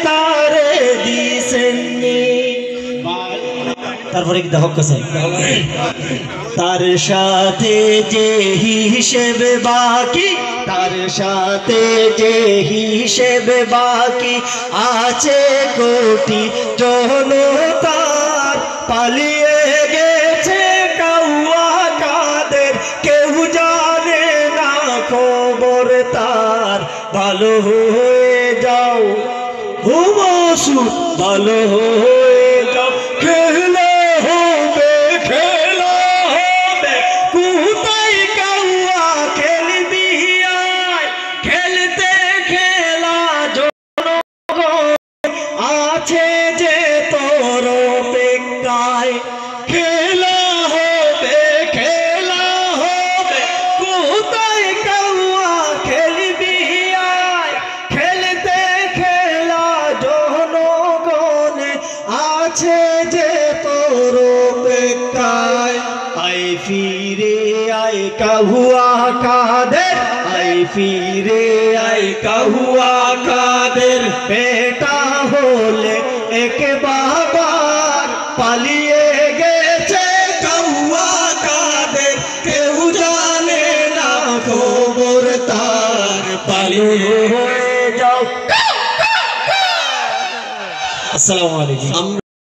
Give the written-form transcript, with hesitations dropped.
তারে দিছেননি। তারপরে কি দেখো কাছে তার সাথে যে হিসেব বাকি, তার সাথে যে হিসেব বাকি আছে কোটি জনতার, পালিয়ে গেছে কাউয়া কাদের, কেউ জানে না খবর তার। ভালো হয়ে যাও হুমসু, ভালো হয়ে যাও, খেলা হবে খেলা হবে, কোথায় কাউয়া খেলবি আয়, খেলতে খেলা জনগণ আছে যে তোর অপেক্ষায়। খেলা হবে খেলা হবে, কোথায় কাউয়া খেলবি আয়, খেলতে খেলা জনগণ আছে যে তোর অপেক্ষায়। আয় ফিরে আয় কাহুয়া কাদের, আয় ফিরে আয় কাহুয়া কাদের, বেটা হলে এক বাবার, পালিয়ে গেছে কাহুয়া কাদের, কেউ জানে না খবর তার। পালিয়ে হয়ে যাও। আসসালামু আলাইকুম।